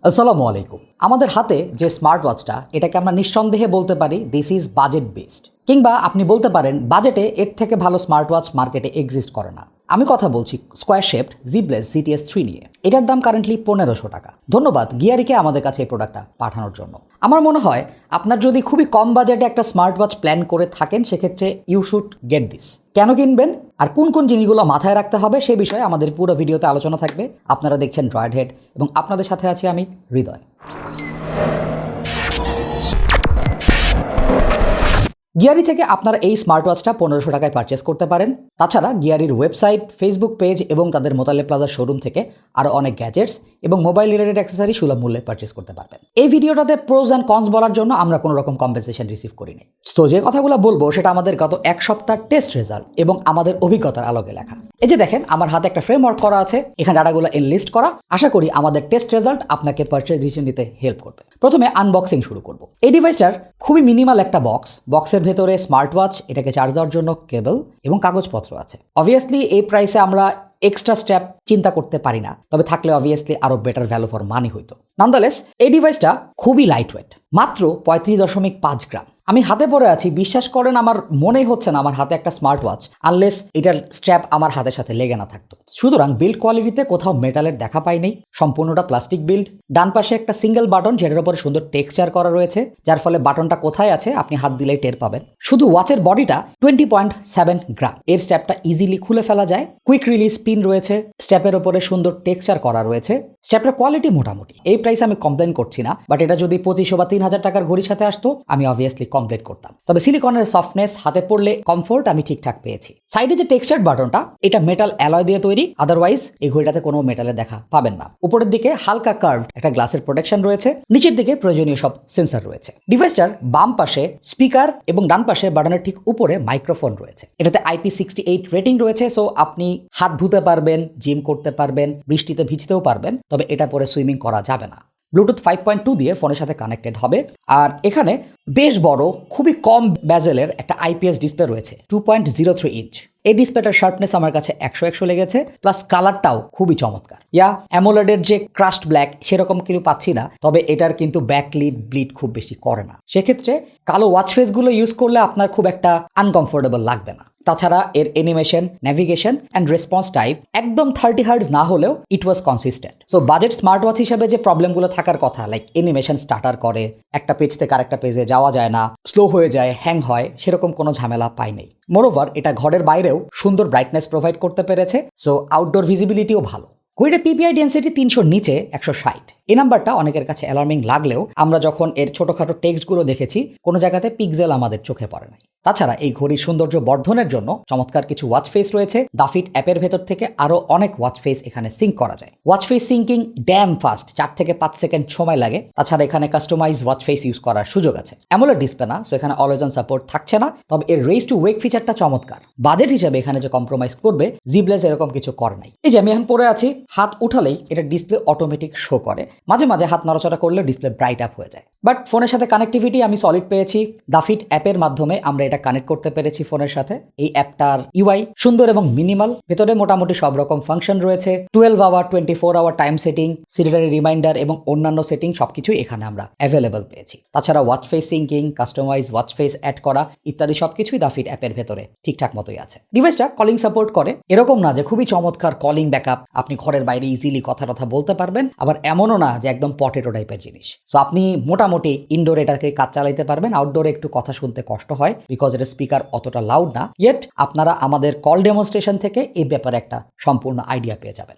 আসসালামু আলাইকুম। আমাদের হাতে যে স্মার্ট ওয়াচটা এটাকে আমরা নিঃসন্দেহে বলতে পারি দিস ইজ বাজেট বেসড, কিংবা আপনি বলতে পারেন বাজেটে এর থেকে ভালো স্মার্ট ওয়াচ মার্কেটে এক্সিস্ট করে না। আমি কথা বলছি স্কোয়ার শেপড Zeblaze GTS 3 নিয়ে। এটার দাম কারেন্টলি 1500 টাকা। ধন্যবাদ গিয়ারিকে আমাদের কাছে এই প্রোডাক্টটা পাঠানোর জন্য। আমার মনে হয় আপনার যদি খুবই কম বাজেটে একটা স্মার্ট ওয়াচ প্ল্যান করে থাকেন সেক্ষেত্রে ইউ শুড গেট দিস। কেন কিনবেন আর কোন কোন জিনিসগুলো মাথায় রাখতে হবে সে বিষয়ে আমাদের পুরো ভিডিওতে আলোচনা থাকবে। আপনারা দেখছেন ড্রয়েড হেড এবং আপনাদের সাথে আছি আমি হৃদয়। গিয়ারি থেকে আপনারা এই স্মার্ট ওয়াচটা 1500 টাকায় পারচেস করতে পারেন। তাছাড়া গিয়ারির ওয়েবসাইট, ফেসবুক পেজ এবং তাদের মোতালেব প্লাজার শোরুম থেকে আরও অনেক গ্যাজেটস এবং মোবাইল রিলেটেড অ্যাক্সেসরি সুলভ মূল্যে পারচেস করতে পারবেন। এই ভিডিওটাতে প্রোজ অ্যান্ড কনস বলার জন্য আমরা কোনো রকম কম্পেনসেশন রিসিভ করিনি। তো যে কথাগুলো বলবো সেটা আমাদের গত এক সপ্তাহ টেস্ট রেজাল্ট এবং আমাদের অভিজ্ঞতার আলোকে লেখা। এই যে দেখেন আমার হাতে একটা ফ্রেমওয়ার্ক করা আছে, এখানে ডাটাগুলো এনলিস্ট করা। আশা করি আমাদের টেস্ট রেজাল্ট আপনাকে পারচেজ ডিসিশন নিতে হেল্প করবে। প্রথমে আনবক্সিং শুরু করব। এই ডিভাইসটার খুবই মিনিমাল একটা বক্সের ভেতরে স্মার্ট ওয়াচ, এটাকে চার্জ দেওয়ার জন্য কেবল এবং কাগজপত্র আছে। অবভিয়াসলি এই প্রাইসে আমরা এক্সট্রা স্ট্র্যাপ চিন্তা করতে পারি না, তবে থাকলে অবভিয়াসলি আরো বেটার ভ্যালু ফর মানি হইতো। নান্দলেস এই ডিভাইসটা খুবই লাইট ওয়েট, মাত্র 35.5 গ্রাম। আমি হাতে পরে আছি, বিশ্বাস করেন আমার মনেই হচ্ছে না আমার হাতে একটা স্মার্ট ওয়াচ, আনলেস এটার স্ট্র্যাপ আমার হাতের সাথে লেগে না থাকতো। সুতরাং বিল্ড কোয়ালিটিতে কোথাও মেটালের দেখা পাইনি, সম্পূর্ণটা প্লাস্টিক বিল্ড। ডান পাশে একটা সিঙ্গেল বাটন যেটার উপরে সুন্দর টেক্সচার করা রয়েছে, যার ফলে বাটনটা কোথায় আছে আপনি হাত দিলেই টের পাবেন। শুধু ওয়াচের বডিটা 20.7 গ্রাম। এর স্ট্র্যাপটা ইজিলি খুলে ফেলা যায়। কুইক রিলিজ পিন রয়েছে, স্ট্র্যাপের উপরে সুন্দর টেক্সচার করা রয়েছে। স্ট্র্যাপের কোয়ালিটি মোটামুটি, এই প্রাইস আমি কমপ্লেন করছি না, বাট এটা যদি 2500 বা 3000 টাকার ঘড়ির সাথে আসতো আমি অবভিয়াসলি কমপ্লেন করতাম। তবে সিলিকনের সফটনেস, হাতে পড়লে কমফোর্ট আমি ঠিকঠাক পেয়েছি। সাইডে যে টেক্সচার বাটনটা এটা মেটাল অ্যালয় দিয়ে তৈরি, আদারওয়াইজ এই ঘড়িটাতে কোনো মেটালের দেখা পাবেন না। উপরের দিকে হালকা কার্ভ একটা গ্লাসের প্রোটেকশন রয়েছে, নিচের দিকে প্রয়োজনীয় সব সেন্সর রয়েছে। ডিভাইসটার বাম পাশে স্পিকার এবং ডান পাশে বাটনের ঠিক উপরে মাইক্রোফোন রয়েছে। এটাতে IP68 রেটিং রয়েছে, সো আপনি হাত ধুতে পারবেন, জিম করতে পারবেন, বৃষ্টিতে ভিজতেও পারবেন, তবে এটা পরে সুইমিং করা যাবে না। ব্লুটুথ 5.2 দিয়ে ফোনের সাথে কানেক্টেড হবে। আর এখানে বেশ বড়, খুবই কম ব্যাজেলের একটা IPS ডিসপ্লে রয়েছে, 2.03 ইঞ্চ। এই ডিসপ্লেটার শার্পনেস আমার কাছে 100 লেগেছে, প্লাস কালারটাও খুবই চমৎকার। অ্যামোলেডের যে ক্রাস্ট ব্ল্যাক সেরকম কিছু পাচ্ছি না, তবে এটার কিন্তু ব্যাকলিড ব্লিড খুব বেশি করে না। সেক্ষেত্রে কালো ওয়াচ ফেসগুলো ইউজ করলে আপনার খুব একটা আনকমফোর্টেবল লাগবে না। তাছাড়া এর animation, navigation and response type একদম 30 হার্টজ না হলেও it was consistent. So budget smart watch হিসেবে যে প্রবলেমগুলো থাকার কথা, লাইক অ্যানিমেশন স্টার্টার করে, একটা পেজ থেকে আরেকটা পেজে যাওয়া যায় না, স্লো হয়ে যায়, হ্যাং হয়, সেরকম কোনো ঝামেলা পাই নাই। মোরওভার এটা ঘরের বাইরেও সুন্দর ব্রাইটনেস প্রোভাইড করতে পেরেছে, সো আউটডোর ভিজিবিলিটিও ভালো। ঘড়িটার PPI ডেন্সিটি 300 নিচে 160। এই নাম্বারটা অনেকের কাছে অ্যালার্মিং লাগলেও আমরা যখন এর ছোটখাটো টেক্সটগুলো দেখেছি কোনো জায়গাতে পিক্সেল আমাদের চোখে পড়ে নাই। তাছাড়া এই ঘড়ির সৌন্দর্য বর্ধনের জন্য চমৎকার কিছু ওয়াচ ফেস রয়েছে। দাফিট অ্যাপের ভেতর থেকে আরো অনেক ওয়াচ ফেস এখানে সিঙ্ক করা যায়। Watch face syncing damn fast, 4 থেকে 5 সেকেন্ড সময় লাগে। তাছাড়া এখানে কাস্টমাইজ ওয়াচ ফেস ইউজ করার সুযোগ আছে। অ্যামোলেড ডিসপ্লে না, সো এখানে অলওয়েজ অন সাপোর্ট থাকছে না, তবে এর রেইজ টু ওয়েক ফিচারটা চমৎকার। বাজেট হিসেবে এখানে যে কম্প্রোমাইজ করবে Zeblaze এরকম কিছু করে নাই। এই যে আমি এখন পরে আছি, হাত উঠালেই এটা ডিসপ্লে অটোমেটিক শো করে, মাঝে মাঝে হাত নড়াচড়া করলে ডিসপ্লে ব্রাইট আপ হয়ে যায়। বাট ফোনের সাথে কানেক্টিভিটি আমি সলিড পেয়েছি। দাফিট অ্যাপের মাধ্যমে আমরা এটা কানেক্ট করতে পেরেছি ফোনের সাথে। এই অ্যাপটার UI সুন্দর এবং মিনিমাল, ভেতরে মোটামুটি সব রকম ফাংশন রয়েছে। 12 hour 24 hour time setting, serially reminder এবং অন্যান্য সেটিং সবকিছুই এখানে আমরা অ্যাভেলেবল পেয়েছি। তাছাড়া watch face syncing, customise watch face add করা ইত্যাদি সবকিছুই দাফিট অ্যাপের ভেতরে ঠিকঠাক মতোই আছে। ডিভাইসটা কলিং সাপোর্ট করে, এরকম না যে খুবই চমৎকার কলিং ব্যাকআপ, আপনি ঘরের বাইরে ইজিলি কথা বলতে পারবেন, আবার এমনও না যে একদম পটেটো টাইপের জিনিস। সো আপনি মোটামুটি ইনডোর এটাকে কাজ চালাইতে পারবেন। আউটডোরে একটু কথা শুনতে কষ্ট হয় বিকজ এর স্পিকার অতটা লাউড না। ইয়েট আপনারা আমাদের কল ডেমনস্ট্রেশন থেকে এই ব্যাপারে একটা সম্পূর্ণ আইডিয়া পেয়ে যাবেন।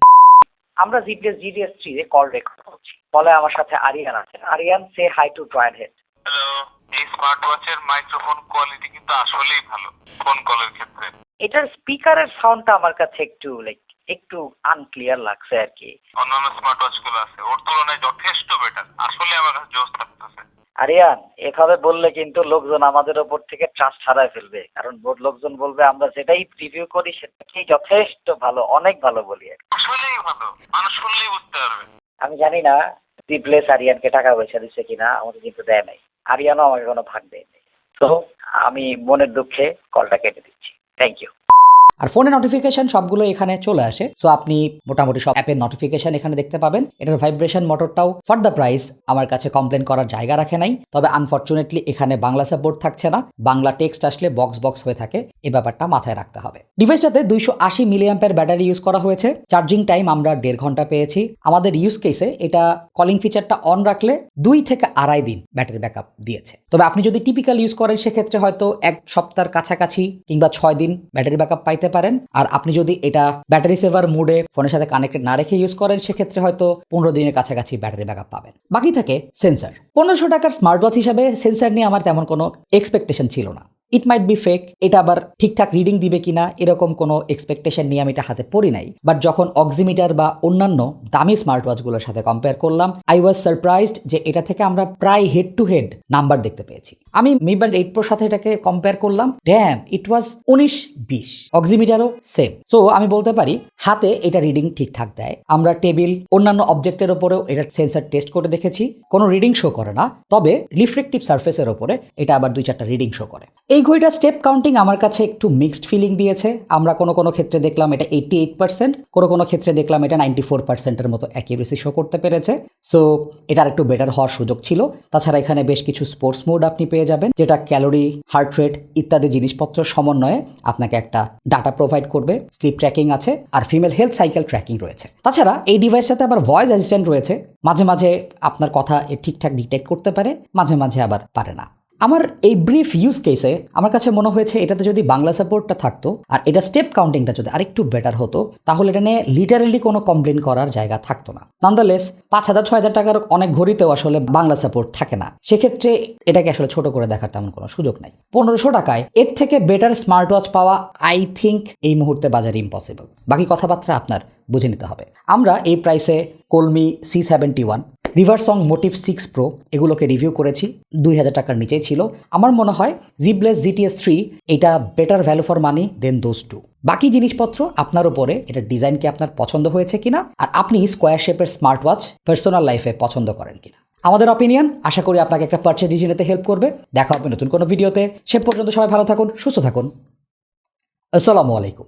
আমরা Zeblaze GTS 3 এ কল রেকর্ড করছি। কলে আমার সাথে আরিয়ান আছে। Aryan, say hi to Droid head. Hello. এই স্মার্ট ওয়াচের মাইক্রোফোন কোয়ালিটি কিন্তু আসলেই ভালো ফোন কলের ক্ষেত্রে। এটার স্পিকারের সাউন্ডটা আমার কাছে একটু আনক্লিয়ার লাগছে আর কি। অন্যান্য স্মার্ট ওয়াচ গুলো আছে ওর তুলনায় যথেষ্ট বেটার। আসলে আমার কাছে জোস লাগতেছে। আরিয়ান, এভাবে বললে কিন্তু লোকজন আমাদের ওপর থেকে ট্রাস্ট হারায় ফেলবে, কারণ লোকজন বলবে আমরা যেটাই রিভিউ করি সেটাকেই যথেষ্ট ভালো, অনেক ভালো বলি। আসলেই ভালো, মানুষ শুনলেই বুঝতে পারবে। আমি জানি না Zeblaze আরিয়ানকে টাকা পয়সা দিচ্ছে কিনা, আমাকে কিন্তু দেয় নাই। আরিয়ানও আমাকে কোনো ভাগ দেয়নি। তো আমি মনের দুঃখে কলটা কেটে দিচ্ছি। Thank you. আর ফোনের নোটিফিকেশন সবগুলো এখানে চলে আসে। সো আপনি মোটামুটি সব অ্যাপের নোটিফিকেশন এখানে দেখতে পাবেন। এটার ভাইব্রেশন মোটরটাও ফর দ্য প্রাইস আমার কাছে কমপ্লেন করার জায়গা রাখে নাই। তবে আনফরচুনেটলি এখানে বাংলা সাপোর্ট থাকছে না, বাংলা টেক্সট আসলে বক্স হয়ে থাকে, এই ব্যাপারটা মাথায় রাখতে হবে। ডিভাইসটাতে 280 মিলিঅ্যাম্পের ব্যাটারি ইউজ করা হয়েছে। চার্জিং টাইম আমরা 1.5 ঘন্টা পেয়েছি। আমাদের ইউজ কেসে এটা কলিং ফিচারটা অন রাখলে 2 থেকে আড়াই দিন ব্যাটারি ব্যাকআপ দিয়েছে। তবে আপনি যদি টিপিক্যাল ইউজ করেন সেক্ষেত্রে হয়তো 1 সপ্তাহের কাছাকাছি কিংবা 6 দিন ব্যাটারি ব্যাকআপ পাইতে পারেন। আর আপনি যদি এটা ব্যাটারি সেভার মোডে ফোনের সাথে কানেক্টেড না রেখে ইউজ করেন সেক্ষেত্রে হয়তো 15 দিনের কাছাকাছি ব্যাটারি ব্যাকআপ পাবেন। বাকি থাকে সেন্সর। 1500 টাকার স্মার্ট ওয়াচ হিসাবে সেন্সর নিয়ে আমার তেমন কোনো এক্সপেকটেশন ছিল না। ইট মাইট বি ফেক, এটা আবার ঠিকঠাক রিডিং দিবে কিনা এরকম কোনো এক্সপেকটেশন নিয়ে আমি এটা হাতে পড়ি নাই। বাট যখন অক্সিমিটার বা অন্যান্য দামি স্মার্ট ওয়াচগুলোর সাথে কম্পেয়ার করলাম, আই ওয়াজ সারপ্রাইজড যে এটা থেকে আমরা প্রায় হেড টু হেড নাম্বার দেখতে পেয়েছি। আমি Mi Band 8 Pro সাথে এটাকে কম্পেয়ার করলাম, ড্যাম ইট ওয়াজ 19-20। অক্সিমিটারও সেম। সো আমি বলতে পারি হাতে এটা রিডিং ঠিকঠাক দেয়। আমরা টেবিল অন্যান্য অবজেক্টের ওপরেও এটা সেন্সর টেস্ট করে দেখেছি, কোনো রিডিং শো করে না। তবে রিফ্লেকটিভ সারফেসের ওপরে এটা আবার 2-4টা রিডিং শো করে। এই ঘড়িটা স্টেপ কাউন্টিং আমার কাছে একটু মিক্সড ফিলিং দিয়েছে। আমরা কোনো ক্ষেত্রে দেখলাম এটা 88%, কোনো ক্ষেত্রে দেখলাম এটা 94%-এর মতো অ্যাকিউরেসি শো করতে পেরেছে। সো এটার একটু বেটার হওয়ার সুযোগ ছিল। তাছাড়া এখানে বেশ কিছু স্পোর্টস মোড আপনি পেয়ে যাবেন, যেটা ক্যালোরি, হার্ট রেট ইত্যাদি জিনিসপত্র সমন্বয়ে আপনাকে একটা ডাটা প্রোভাইড করবে। স্লিপ ট্র্যাকিং আছে আর ফিমেল হেলথ সাইকেল ট্র্যাকিং রয়েছে। তাছাড়া এই ডিভাইসটাতে আবার ভয়েস অ্যাসিস্ট্যান্ট রয়েছে। মাঝে মাঝে আপনার কথা ঠিকঠাক ডিটেক্ট করতে পারে, মাঝে মাঝে আবার পারে না। আমার এই ব্রিফ ইউজ কেসে আমার কাছে মনে হয়েছে এটাতে যদি বাংলা সাপোর্টটা থাকতো আর এটা স্টেপ কাউন্টিংটা যদি আরেকটু বেটার হতো তাহলে এটা নিয়ে লিটারেলি কোনো কমপ্লেন করার জায়গা থাকতো না। নান্দালেস 5,000-6,000 টাকার অনেক ঘড়িতেও আসলে বাংলা সাপোর্ট থাকে না, সেক্ষেত্রে এটাকে আসলে ছোট করে দেখার তেমন কোনো সুযোগ নাই। 1500 টাকায় এর থেকে বেটার স্মার্ট ওয়াচ পাওয়া আই থিঙ্ক এই মুহূর্তে বাজারে ইম্পসিবল। বাকি কথাবার্তা আপনার বুঝে নিতে হবে। আমরা এই প্রাইসে কলমি C71, রিভারসং মোটিভ 6 Pro এগুলোকে রিভিউ করেছি, 2000 টাকার নিচেই ছিল। আমার মনে হয় Zeblaze GTS 3 এটা better value for money than those two. বাকি জিনিসপত্র আপনার উপরে, এটা ডিজাইন কি আপনার পছন্দ হয়েছে কিনা আর আপনি স্কোয়ার শেপের স্মার্ট ওয়াচ পার্সোনাল লাইফে পছন্দ করেন কিনা। আমাদের অপিনিয়ন আশা করি আপনাকে একটা পারচেজ ডিসিশন নিতে হেল্প করবে। দেখা হবে নতুন কোনো ভিডিওতে। সে পর্যন্ত সবাই ভালো থাকুন, সুস্থ থাকুন। আসসালামু আলাইকুম।